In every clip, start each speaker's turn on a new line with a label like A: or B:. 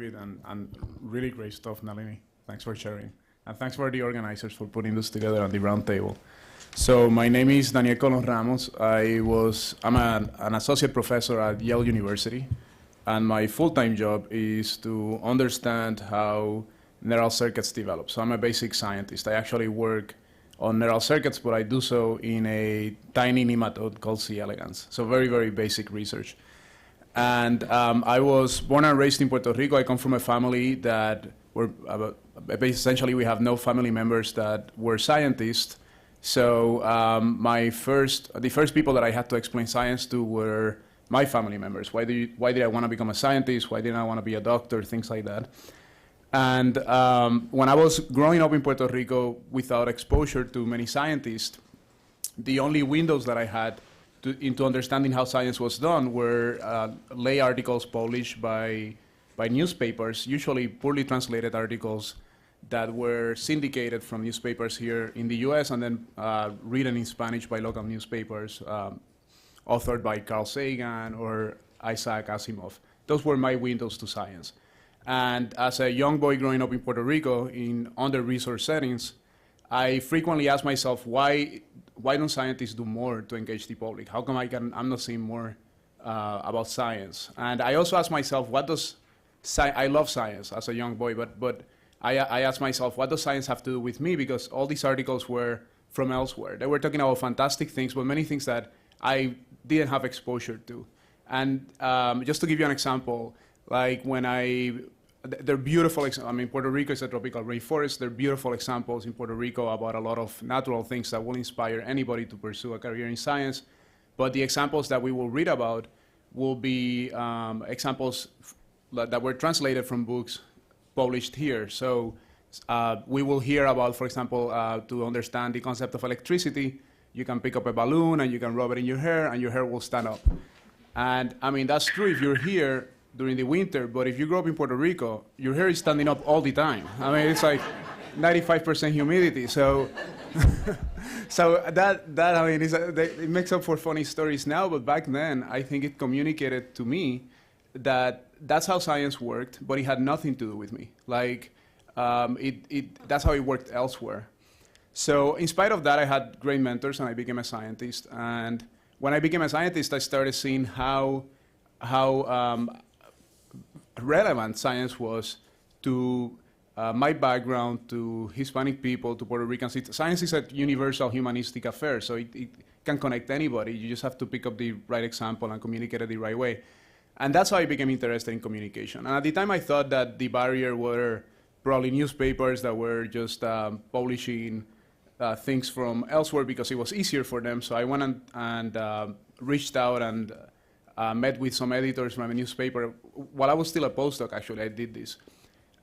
A: And really great stuff, Nalini. Thanks for sharing. And thanks for the organizers for putting this together on the round table. So my name is Daniel Colon Ramos. I'm an associate professor at Yale University, and my full-time job is to understand how neural circuits develop. So I'm a basic scientist. I actually work on neural circuits, but I do so in a tiny nematode called C. elegans. So very, very basic research. And I was born and raised in Puerto Rico. I come from a family that were, essentially we have no family members that were scientists. So the first people that I had to explain science to were my family members. Why did I want to become a scientist? Why didn't I want to be a doctor? Things like that. And when I was growing up in Puerto Rico without exposure to many scientists, the only windows that I had into understanding how science was done were lay articles published by newspapers, usually poorly translated articles that were syndicated from newspapers here in the US and then written in Spanish by local newspapers, authored by Carl Sagan or Isaac Asimov. Those were my windows to science. And as a young boy growing up in Puerto Rico in under-resourced settings, I frequently ask myself, why don't scientists do more to engage the public? How come I'm not seeing more about science? And I also ask myself, I love science as a young boy, but I ask myself, what does science have to do with me? Because all these articles were from elsewhere. They were talking about fantastic things, but many things that I didn't have exposure to. And just to give you an example, like they're beautiful. Puerto Rico is a tropical rainforest. There are beautiful examples in Puerto Rico about a lot of natural things that will inspire anybody to pursue a career in science. But the examples that we will read about will be examples that were translated from books published here. So we will hear about, for example, to understand the concept of electricity, you can pick up a balloon and you can rub it in your hair and your hair will stand up. And that's true if you're here during the winter, but if you grow up in Puerto Rico, your hair is standing up all the time. It's like 95% humidity. So, it makes up for funny stories now, but back then, I think it communicated to me that that's how science worked, but it had nothing to do with me. That's how it worked elsewhere. So in spite of that, I had great mentors and I became a scientist. And when I became a scientist, I started seeing how relevant science was to my background, to Hispanic people, to Puerto Ricans. Science is a universal humanistic affair, so it can connect anybody. You just have to pick up the right example and communicate it the right way. And that's how I became interested in communication. And at the time, I thought that the barrier were probably newspapers that were just publishing things from elsewhere because it was easier for them. So I went and reached out and met with some editors from a newspaper. While I was still a postdoc, actually, I did this.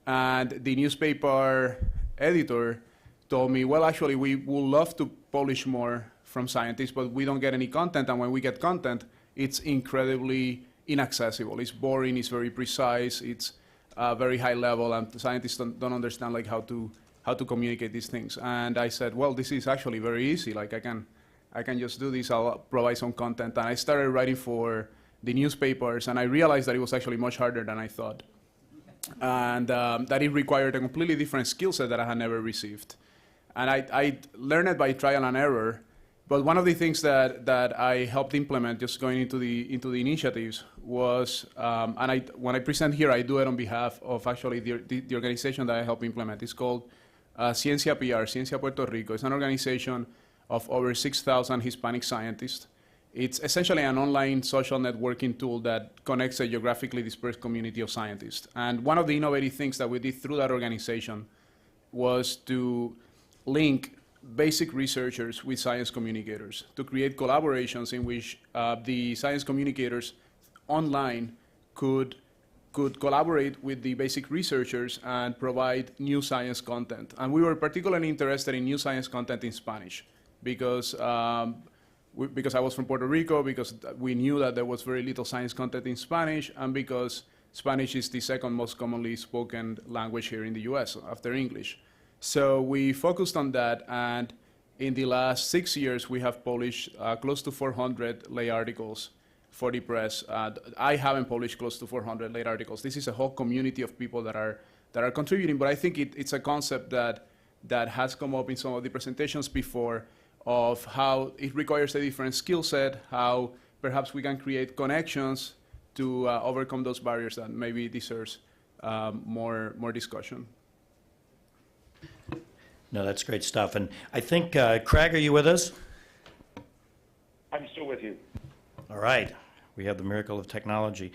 A: And the newspaper editor told me, well, actually, we would love to publish more from scientists, but we don't get any content. And when we get content, it's incredibly inaccessible. It's boring, it's very precise, it's very high level, and scientists don't understand how to communicate these things. And I said, well, this is actually very easy. I can just do this, I'll provide some content. And I started writing for the newspapers, and I realized that it was actually much harder than I thought. And that it required a completely different skill set that I had never received. And I learned it by trial and error. But one of the things that I helped implement, just going into the initiatives, was, when I present here, I do it on behalf of actually the organization that I help implement. It's called Ciencia PR, Ciencia Puerto Rico. It's an organization of over 6,000 Hispanic scientists. It's essentially an online social networking tool that connects a geographically dispersed community of scientists. And one of the innovative things that we did through that organization was to link basic researchers with science communicators to create collaborations in which the science communicators online could collaborate with the basic researchers and provide new science content. And we were particularly interested in new science content in Spanish because I was from Puerto Rico, because we knew that there was very little science content in Spanish, and because Spanish is the second most commonly spoken language here in the US after English. So we focused on that, and in the last 6 years, we have published close to 400 lay articles for the press. I haven't published close to 400 late articles. This is a whole community of people that are contributing, but I think it's a concept that has come up in some of the presentations before of how it requires a different skill set, how perhaps we can create connections to overcome those barriers that maybe deserves more discussion.
B: No, that's great stuff. And I think, Craig, are you with us?
C: I'm still with you.
B: All right. We have the miracle of technology.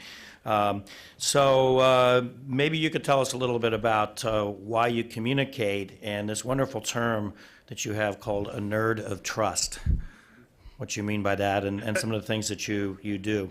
B: So maybe you could tell us a little bit about why you communicate and this wonderful term that you have called a nerd of trust. What you mean by that and some of the things that you do.